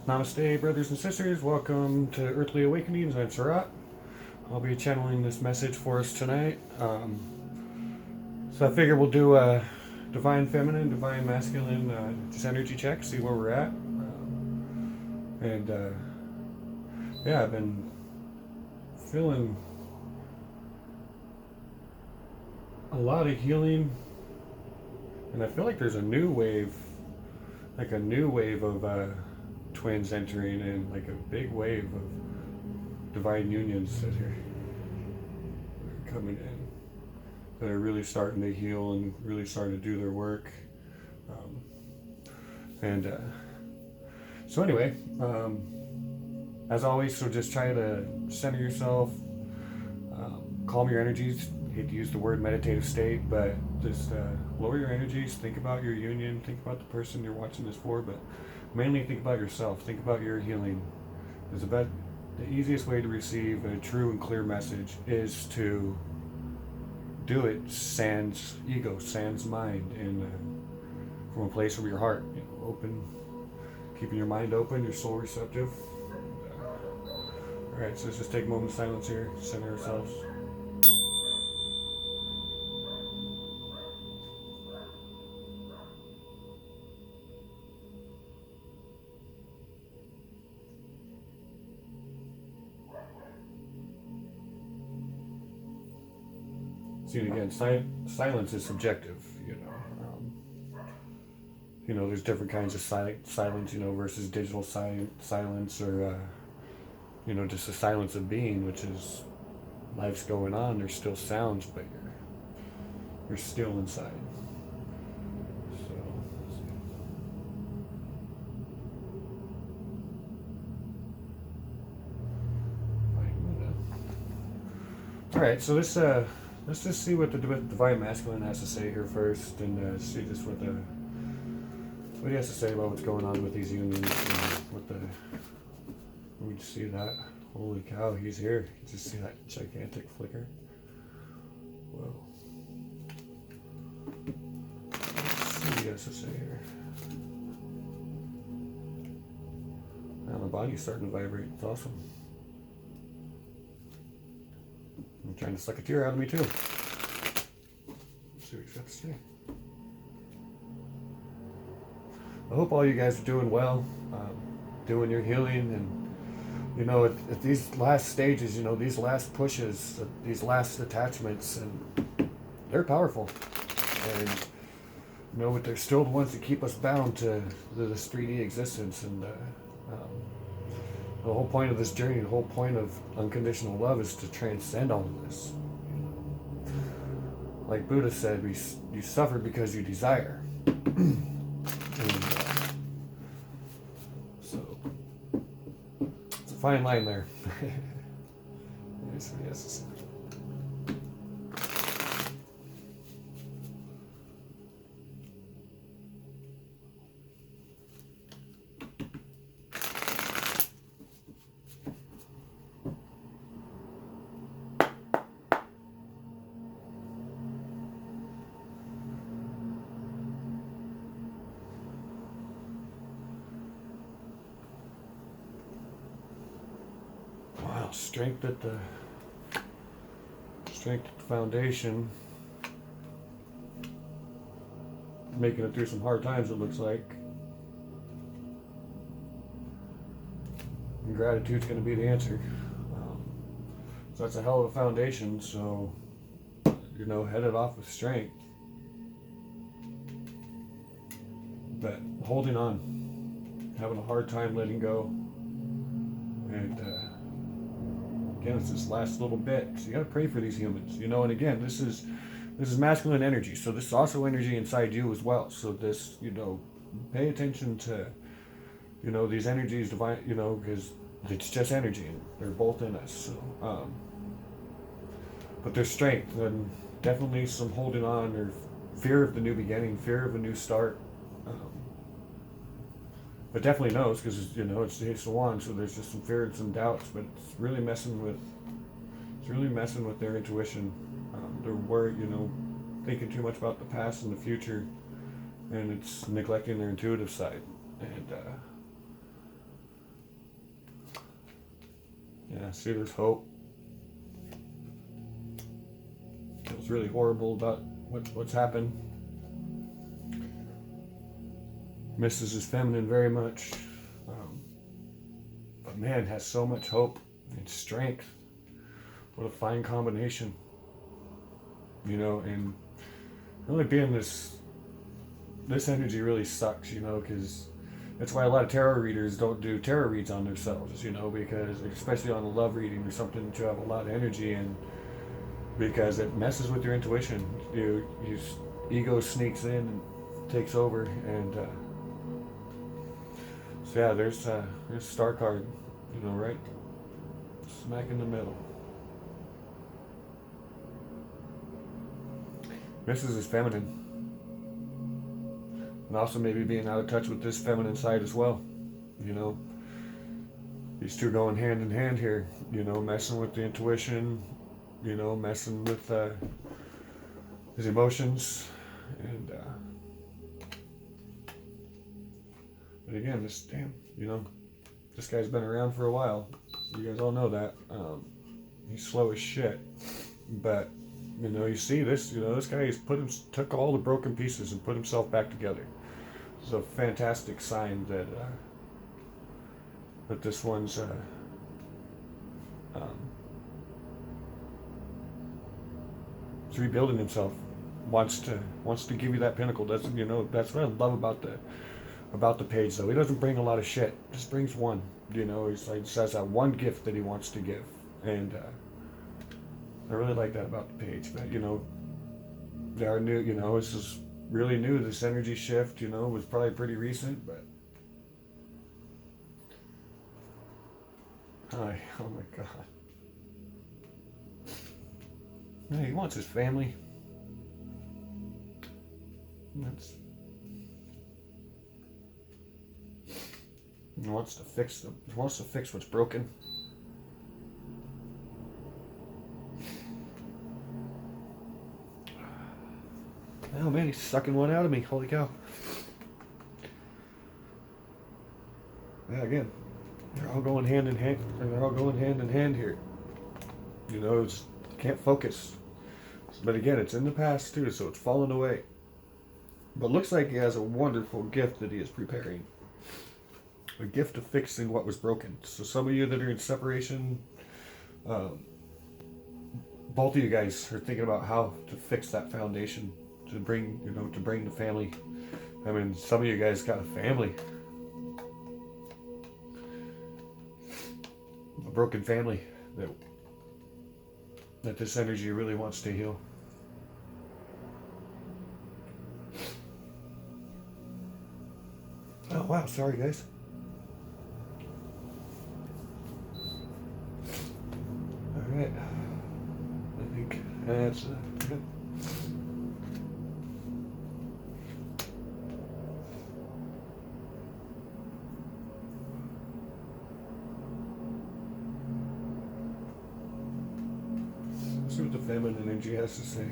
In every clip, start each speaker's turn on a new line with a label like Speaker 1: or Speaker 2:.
Speaker 1: Namaste, brothers and sisters. Welcome to Earthly Awakenings. I'm Surratt. I'll be channeling this message for us tonight. So I figure we'll do a divine feminine, divine masculine, just energy check, see where we're at. And yeah, I've been feeling a lot of healing, and I feel like there's a new wave, like a new wave of twins entering in, like a big wave of divine unions that are coming in, that are really starting to heal and really starting to do their work. Um, and so anyway, as always, so just try to center yourself, calm your energies. I hate to use the word meditative state, but just lower your energies. Think about your union. Think about the person you're watching this for, but mainly think about yourself. Think about your healing. It's about the easiest way to receive a true and clear message is to do it sans ego, sans mind, and from a place of your heart, open, keeping your mind open, your soul receptive. All right, so let's just take a moment of silence here, center ourselves. See, again, silence is subjective, you know. There's different kinds of silence, versus digital silence, or just the silence of being, which is life's going on. There's still sounds, but you're still inside. So, let's see. All right, so let's just see what the divine masculine has to say here first, and see just what he has to say about what's going on with these unions. What the we just see that. Holy cow, he's here. You just see that gigantic flicker. Whoa. Let's see what he has to say here. Now the body's starting to vibrate. It's awesome. I'm trying to suck a tear out of me too. Let's see what he's got to say. I hope all you guys are doing well, doing your healing, and at these last stages, these last pushes, these last attachments, and they're powerful. And but they're still the ones that keep us bound to this 3D existence. And the whole point of this journey, the whole point of unconditional love is to transcend all of this. Like Buddha said, you suffer because you desire. And, so it's a fine line there. Yes. Wow, strength at the foundation. Making it through some hard times, it looks like. And gratitude's going to be the answer. So that's a hell of a foundation. So, headed off with strength. But holding on, having a hard time letting go. And again, it's this last little bit. So you got to pray for these humans. And again, this is masculine energy. So this is also energy inside you as well. So this, pay attention to, these energies, divine, because it's just energy, and they're both in us. So, but there's strength, and definitely some holding on, or fear of the new beginning, fear of a new start. But definitely knows, because it's the one, so there's just some fear and some doubts. But it's really messing with their intuition. They're worried, thinking too much about the past and the future, and it's neglecting their intuitive side. And see, there's hope. Feels really horrible about what's happened. Misses his feminine very much. But man, has so much hope and strength. What a fine combination. And really being this energy really sucks, because that's why a lot of tarot readers don't do tarot reads on themselves, because especially on a love reading or something that you have a lot of energy in, because it messes with your intuition. Your ego sneaks in and takes over, and so yeah, there's star card, right smack in the middle. Misses his feminine. And also maybe being out of touch with this feminine side as well. These two going hand in hand here. Messing with the intuition, messing with his emotions. And, but again, this guy's been around for a while. You guys all know that. He's slow as shit. But, you see this, this guy took all the broken pieces and put himself back together. It's a fantastic sign that this one's he's rebuilding himself. Wants to give you that pinnacle. That's what I love about the page, though. He doesn't bring a lot of shit. Just brings one. He says that one gift that he wants to give, and I really like that about the page. But they are new. This is really new. This energy shift, was probably pretty recent, but oh my god. Yeah, he wants his family. He wants to fix what's broken. Oh man, he's sucking one out of me. Holy cow. Yeah, again, they're all going hand in hand. They're all going hand in hand here. Can't focus. But again, it's in the past too, so it's fallen away. But looks like he has a wonderful gift that he is preparing. A gift of fixing what was broken. So some of you that are in separation, both of you guys are thinking about how to fix that foundation, to bring the family. I mean, some of you guys got a family. A broken family that this energy really wants to heal. Oh wow, sorry guys. Alright. I think that's good. See what the feminine energy has to say.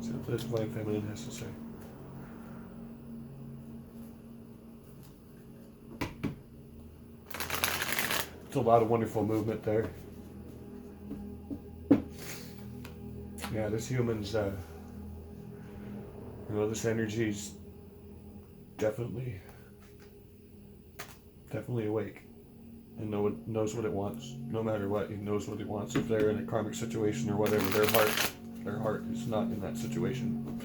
Speaker 1: See what this divine feminine has to say. It's a lot of wonderful movement there. Yeah, this human's, this energy's definitely awake. And knows what it wants. No matter what, he knows what it wants. If they're in a karmic situation or whatever, their heart is not in that situation.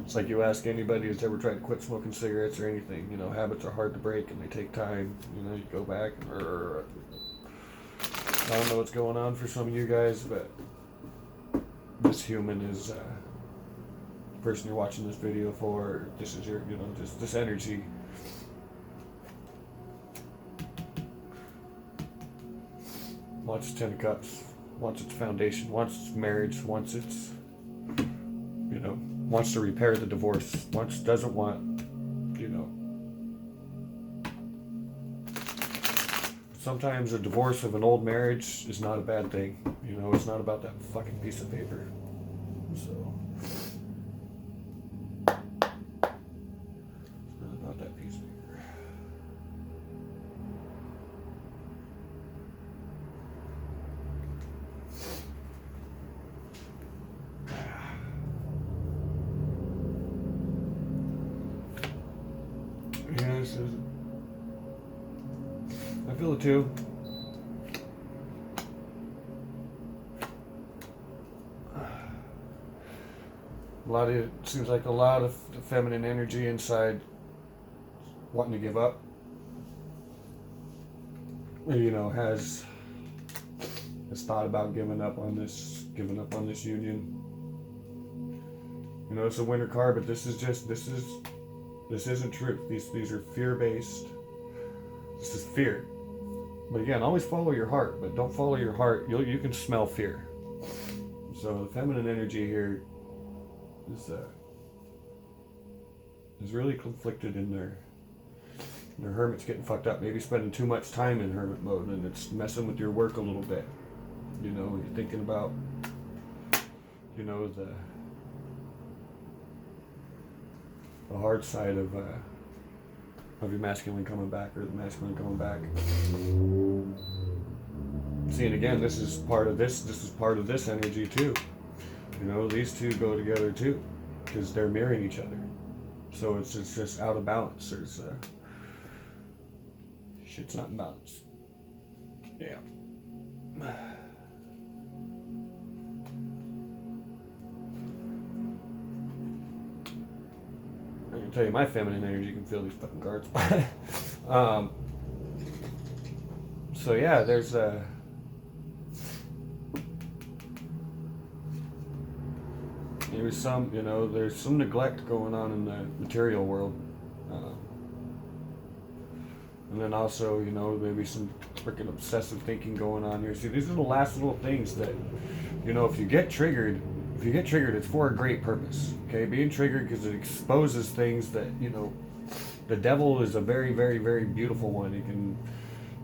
Speaker 1: It's like you ask anybody who's ever tried to quit smoking cigarettes or anything. Habits are hard to break and they take time. You go back and I don't know what's going on for some of you guys, but this human is the person you're watching this video for. This is your, this energy. Wants its 10 of cups, wants its foundation, wants its marriage, wants its, wants to repair the divorce, doesn't want, sometimes a divorce of an old marriage is not a bad thing. It's not about that fucking piece of paper. So, it's not about that piece of paper. feel it too. It seems like a lot of feminine energy inside wanting to give up. Has thought about giving up on this union. It's a winter card, but this isn't truth. These are fear based. This is fear. But again, always follow your heart, but don't follow your heart. You can smell fear. So the feminine energy here is really conflicted in their hermit's getting fucked up. Maybe spending too much time in hermit mode, and it's messing with your work a little bit. You're thinking about the hard side of your masculine coming back, or the masculine coming back. See, and again, this is part of this energy too. These two go together too, because they're mirroring each other. So it's just out of balance. There's shit's not in balance. Yeah. I can tell you, my feminine energy can feel these fucking cards. So yeah, there's some neglect going on in the material world, and then also maybe some freaking obsessive thinking going on here. See, these are the last little things that if you get triggered, it's for a great purpose. Okay, being triggered because it exposes things that the devil is a very, very, very beautiful one. He can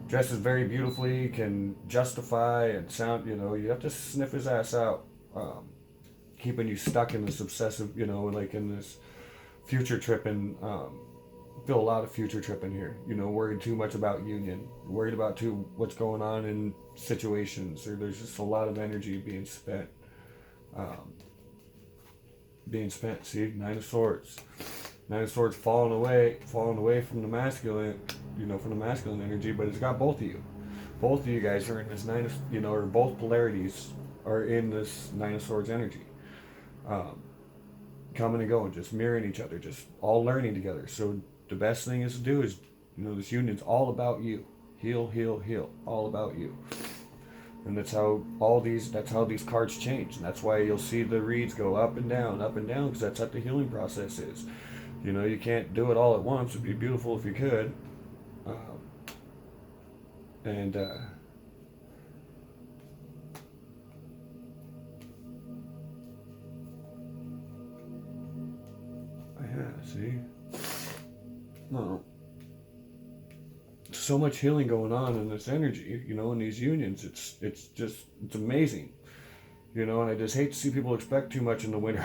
Speaker 1: dresses very beautifully, can justify and sound. You have to sniff his ass out. Keeping you stuck in this obsessive, like in this future tripping. Feel a lot of future tripping here. Worried too much about union, worried about what's going on in situations, or there's just a lot of energy being spent. See, Nine of Swords falling away from the masculine, from the masculine energy, but it's got both of you. Both of you guys are in this Nine of, or both polarities are in this Nine of Swords energy. Coming and going, just mirroring each other, just all learning together. So the best thing is to do is, this union's all about you. Heal, heal, heal. All about you. And that's how these cards change. And that's why you'll see the reads go up and down, because that's what the healing process is. You can't do it all at once. It'd be beautiful if you could. See? No. So much healing going on in this energy, in these unions. It's amazing. And I just hate to see people expect too much in the winter.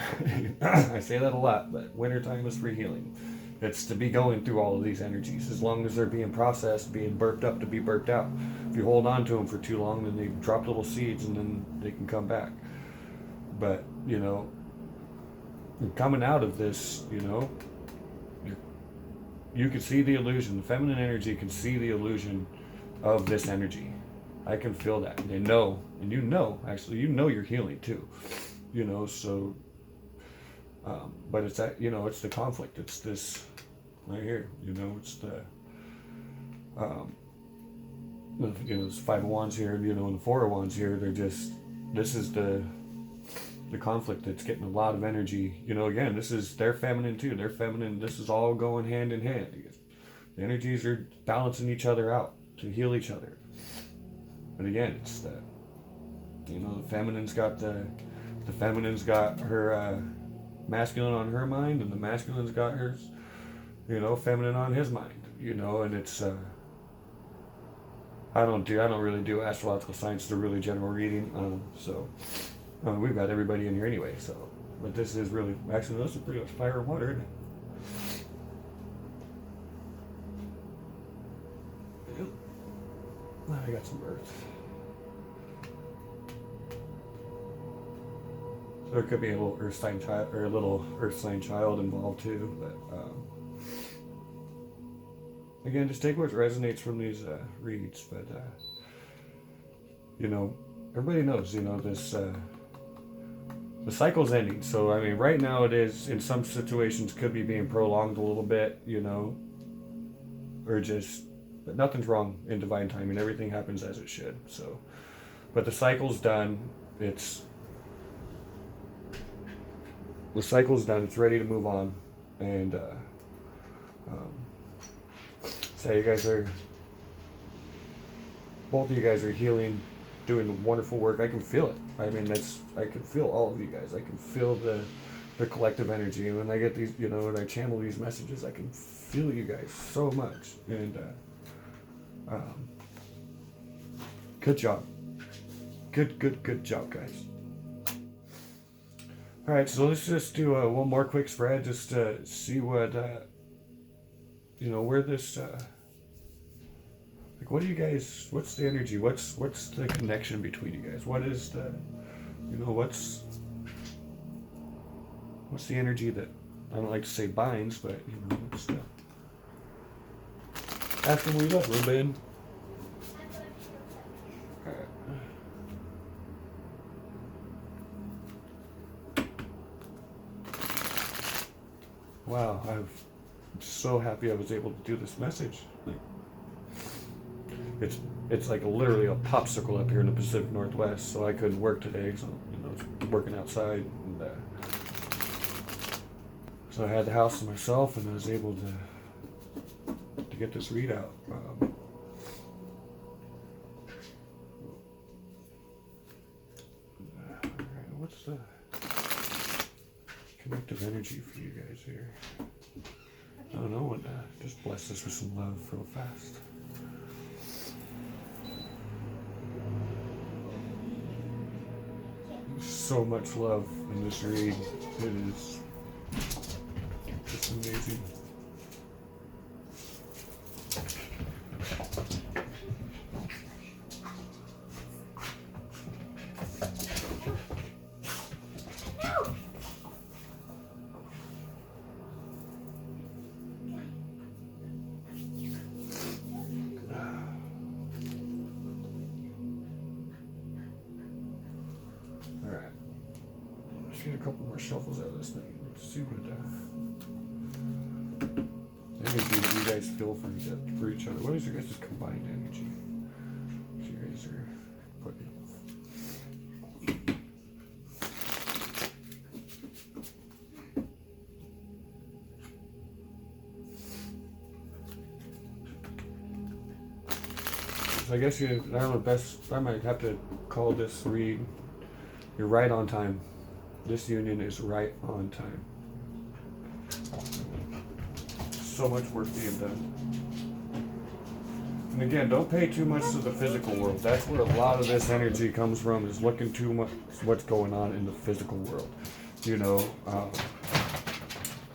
Speaker 1: I say that a lot, but wintertime is for healing. It's to be going through all of these energies. As long as they're being processed, being burped up to be burped out. If you hold on to them for too long, then they drop little seeds and then they can come back. But, coming out of this, you can see the illusion. The feminine energy can see the illusion of this energy. I can feel that. They know, and actually, you're healing too. So, but it's that, it's the conflict. It's this right here. It's the, there's Five of Wands here, and the Four of Wands here. This is the conflict that's getting a lot of energy. Again, they're feminine too. They're feminine. This is all going hand in hand. The energies are balancing each other out to heal each other. But again, it's the feminine's got her masculine on her mind, and the masculine's got hers, feminine on his mind. And it's I don't really do astrological science. It's a really general reading. We've got everybody in here anyway, but this is really, actually, this is pretty much fire and water, isn't it? Yep. I got some earth. So there could be a little earth sign child, involved too, but again, just take what resonates from these reads. But you know, everybody knows, you know, this the cycle's ending. So I mean, right now it is in some situations could be being prolonged a little bit, you know, or just, but nothing's wrong in divine timing. Everything happens as it should. So, but the cycle's done. The cycle's done. It's ready to move on, and so you guys are, both of you guys are healing, doing wonderful work. I can feel it. I mean, I can feel all of you guys. I can feel the collective energy. And when I get these, you know, when I channel these messages, I can feel you guys so much. And good job. Good job, guys. All right, so let's just do one more quick spread, just to see what, you know, where this, like, what do you guys, what's the energy? What's the connection between you guys? What is the, you know, what's the energy that, I don't like to say binds, but, you know, what's the, ask them where you left, Ruben. All right. Wow, I'm so happy I was able to do this message. Like, it's like literally a popsicle up here in the Pacific Northwest, so I couldn't work today, so, you know, I was working outside, and so I had the house to myself, and I was able to get this readout. What's the connective energy for you guys here? I don't know what. Just bless us with some love real fast. So much love in this read. It is just amazing. Get a couple more shuffles out of this thing. Let's see what energy that you guys feel for each other. What is your guys' combined energy? You guys are putting. So I guess I don't know, I might have to call this read. You're right on time. This union is right on time. So much work being done. And again, don't pay too much to the physical world. That's where a lot of this energy comes from, is looking too much what's going on in the physical world. You know,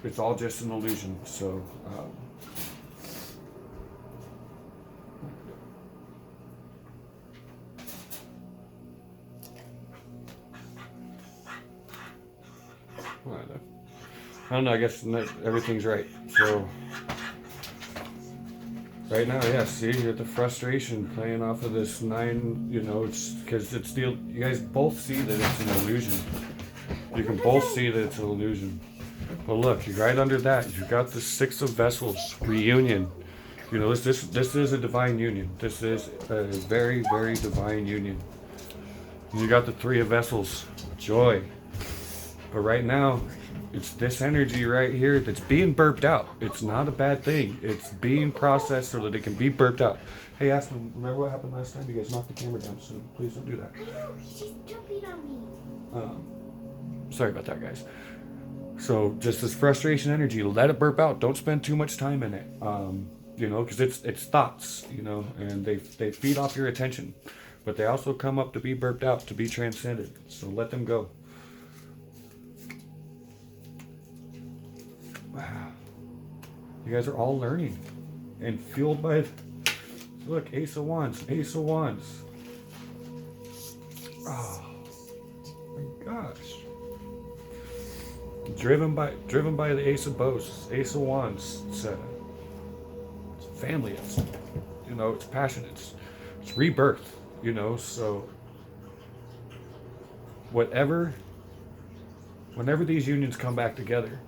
Speaker 1: it's all just an illusion. So, I don't know, I guess everything's right. So, right now, yeah, see, you're the frustration playing off of this 9, you know, it's because it's you guys both see that it's an illusion. You can both see that it's an illusion. But look, you're right under that. You've got the 6 of Vessels, reunion. You know, this is a divine union. This is a very, very divine union. And you got the 3 of Vessels, joy. But right now, it's this energy right here that's being burped out. It's not a bad thing. It's being processed so that it can be burped out. Hey, Aspen, remember what happened last time? You guys knocked the camera down, so please don't do that.
Speaker 2: I know, he's just jumping on me.
Speaker 1: Sorry about that, guys. So just this frustration energy, let it burp out. Don't spend too much time in it. You know, because it's thoughts, you know, and they feed off your attention. But they also come up to be burped out, to be transcended. So let them go. Wow. You guys are all learning and fueled by, look, Ace of Wands, Ace of Wands. Oh my gosh. Driven by the Ace of Bows, Ace of Wands. It's family. It's, you know, it's passion. It's rebirth. You know, so whatever, whenever these unions come back together,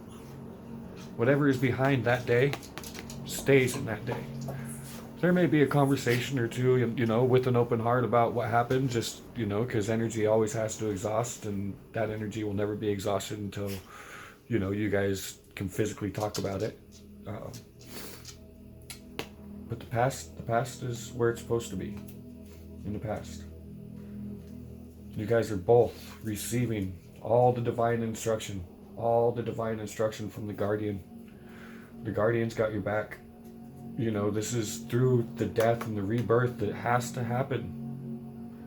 Speaker 1: whatever is behind that day stays in that day. There may be a conversation or two, you know, with an open heart about what happened, just, you know, because energy always has to exhaust, and that energy will never be exhausted until, you know, you guys can physically talk about it. But the past is where it's supposed to be, in the past. You guys are both receiving all the divine instruction from the Guardian. The Guardian's got your back. You know, this is through the death and the rebirth that has to happen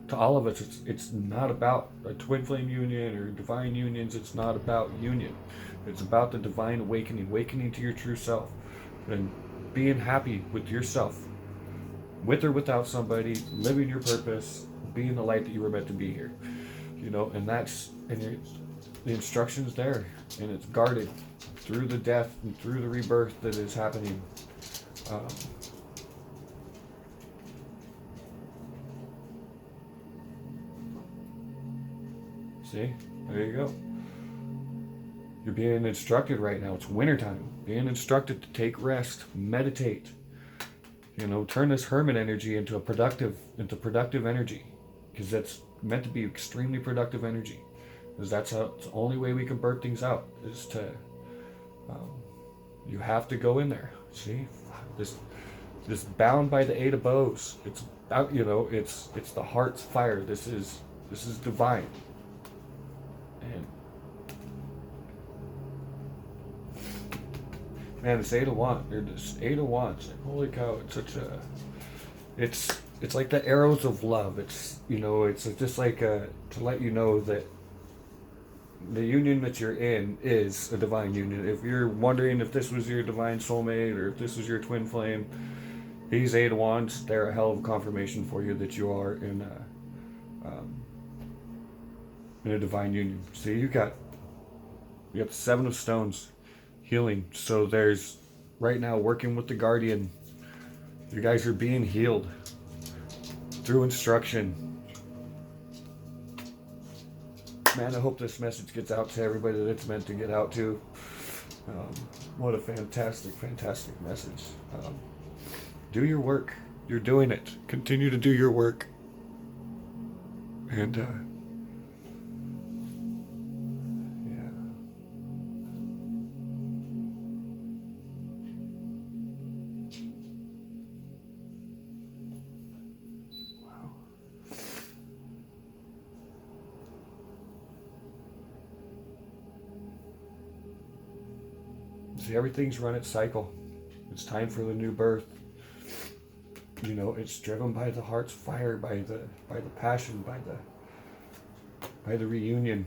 Speaker 1: to all of us. It's not about a twin flame union or divine unions. It's not about union. It's about the divine awakening to your true self, and being happy with yourself, with or without somebody, living your purpose, being the light that you were meant to be here. You know, and the instruction's there, and it's guarded through the death and through the rebirth that is happening. See, there you go. You're being instructed right now. It's wintertime. Being instructed to take rest, meditate. You know, turn this hermit energy into productive energy, because that's meant to be extremely productive energy. Because it's the only way we can burn things out is to. You have to go in there. See, this bound by the Eight of Bows. It's out. You know, it's the heart's fire. This is divine. And man, this Eight of Wands, or this Eight of Wands. Like, holy cow! It's such a. It's like the arrows of love. It's, you know, it's just like to let you know that the union that you're in is a divine union. If you're wondering if this was your divine soulmate or if this was your twin flame, these Eight of Wands, they're a hell of a confirmation for you that you are in a divine union. See, you got the Seven of Stones, healing. So there's right now working with the Guardian. You guys are being healed through instruction. Man, I hope this message gets out to everybody that it's meant to get out to. What a fantastic, fantastic message. Do your work. You're doing it. Continue to do your work. And, yeah. Wow. See, everything's run its cycle. It's time for the new birth. You know, it's driven by the heart's fire, by the passion, by the reunion.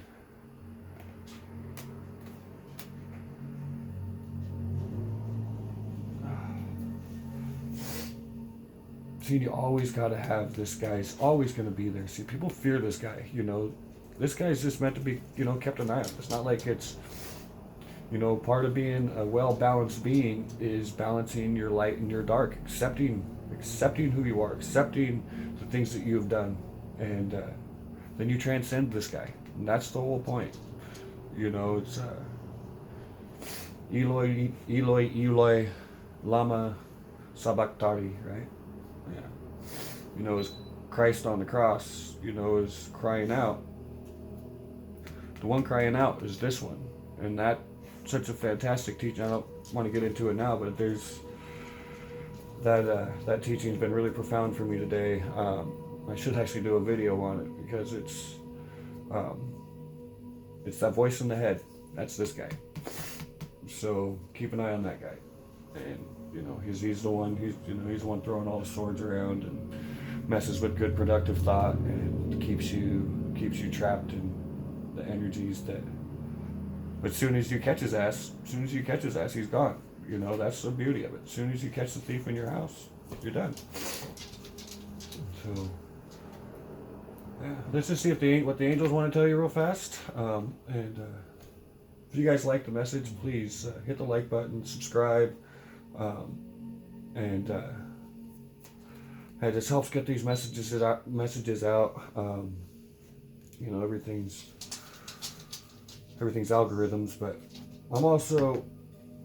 Speaker 1: See, you always got to have this guy's always going to be there. See, people fear this guy. You know, this guy's just meant to be, you know, kept an eye on. It's not like it's, you know, part of being a well-balanced being is balancing your light and your dark, accepting who you are, accepting the things that you have done, and then you transcend this guy. And that's the whole point. You know, it's Eloi, Eloi, Eloi, lama sabachthani, right? Yeah. You know, as Christ on the cross, you know, is crying out. The one crying out is this one, and that's such a fantastic teaching. I don't want to get into it now, but there's that teaching's been really profound for me today. I should actually do a video on it, because it's that voice in the head. That's this guy. So keep an eye on that guy. And you know, he's the one. He's the one throwing all the swords around and messes with good productive thought, and keeps you trapped in the energies that. But as soon as you catch his ass, he's gone. You know, that's the beauty of it. As soon as you catch the thief in your house, you're done. So, yeah, let's just see what the angels want to tell you real fast. If you guys like the message, please hit the like button, subscribe. and it just helps get these messages out. You know, everything's algorithms, but I'm also,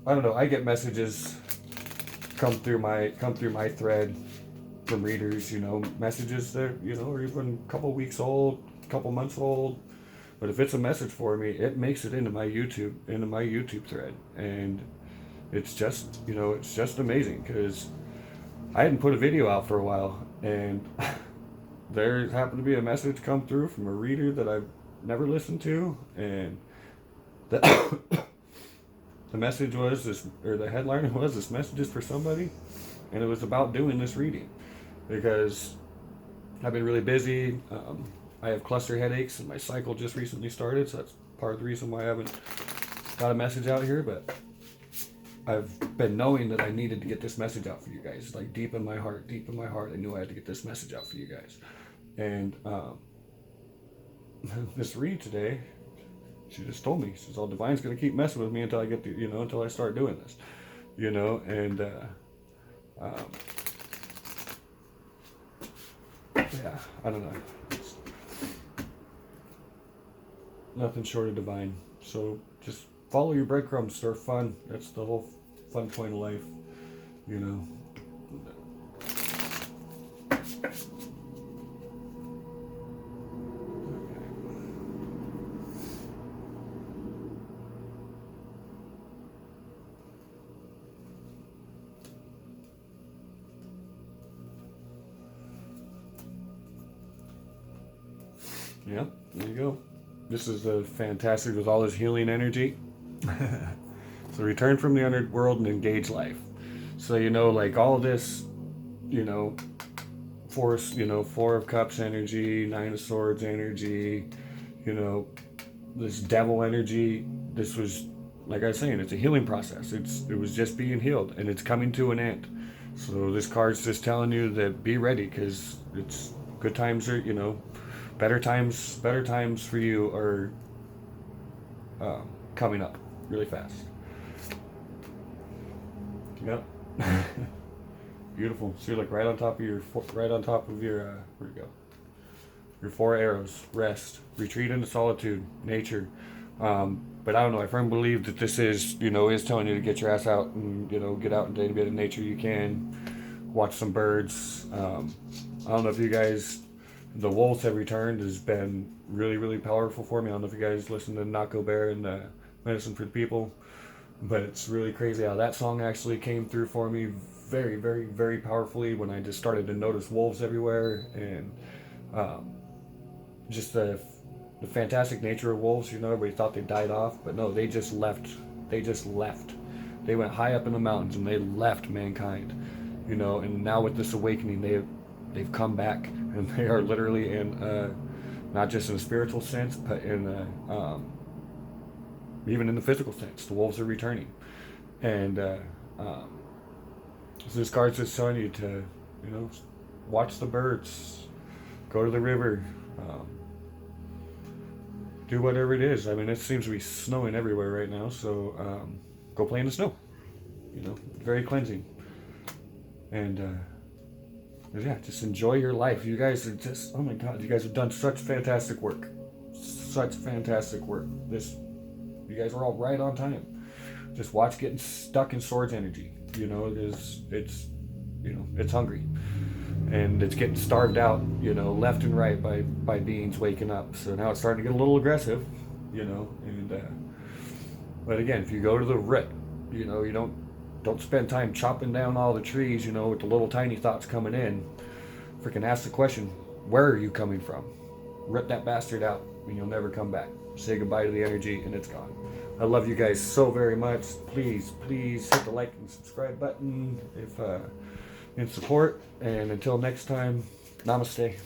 Speaker 1: I don't know, I get messages come through my thread from readers, you know, messages that, you know, are even a couple weeks old, a couple months old. But if it's a message for me, it makes it into my YouTube thread, and it's just, you know, it's just amazing because I hadn't put a video out for a while, and there happened to be a message come through from a reader that I've never listened to, and the the message was this, or the headline was, "This message is for somebody," and it was about doing this reading because I've been really busy. I have cluster headaches, and my cycle just recently started, so that's part of the reason why I haven't got a message out here. But I've been knowing that I needed to get this message out for you guys, like deep in my heart, I knew I had to get this message out for you guys. And this read today, she just told me, she says, "Oh, Divine's gonna keep messing with me until I get to, you know, until I start doing this, you know." And yeah, I don't know. It's nothing short of divine. So just follow your breadcrumbs. They're fun. That's the whole fun point of life, you know. Yeah, there you go. This is fantastic with all this healing energy. So return from the underworld and engage life. So, you know, like all this, you know, force, you know, Four of Cups energy, Nine of Swords energy, you know, this devil energy. This was, like I was saying, it's a healing process. It was just being healed, and it's coming to an end. So this card's just telling you that be ready, because it's good times are, you know, better times for you are coming up really fast. Yep. Beautiful. So you're like right on top of your where'd it go? Your 4 arrows. Rest, retreat into solitude, nature. But I don't know. I firmly believe that this is, you know, is telling you to get your ass out and, you know, get out into any bit of nature you can. Watch some birds. I don't know if you guys, the wolves have returned has been really, really powerful for me. I don't know if you guys listen to Nako Bear and Medicine for the People, but it's really crazy how that song actually came through for me very, very, very powerfully when I just started to notice wolves everywhere, and just the fantastic nature of wolves. You know, everybody thought they died off, but no, they just left. They went high up in the mountains and they left mankind. You know, and now with this awakening, they've come back, and they are literally in not just in a spiritual sense, but in even in the physical sense. The wolves are returning, and so this card's just telling you to, you know, watch the birds, go to the river, do whatever it is. I mean, it seems to be snowing everywhere right now, so go play in the snow. You know, very cleansing. And yeah, just enjoy your life. You guys are just, oh my God, you guys have done such fantastic work. Such fantastic work. You guys are all right on time. Just watch getting stuck in swords energy. You know, it's you know, it's hungry. And it's getting starved out, you know, left and right by beings waking up. So now it's starting to get a little aggressive, you know, and but again, if you go to the root, you know, you don't spend time chopping down all the trees, you know, with the little tiny thoughts coming in. Freaking ask the question, where are you coming from? Rip that bastard out and you'll never come back. Say goodbye to the energy and it's gone. I love you guys so very much. Please hit the like and subscribe button if in support. And until next time, namaste.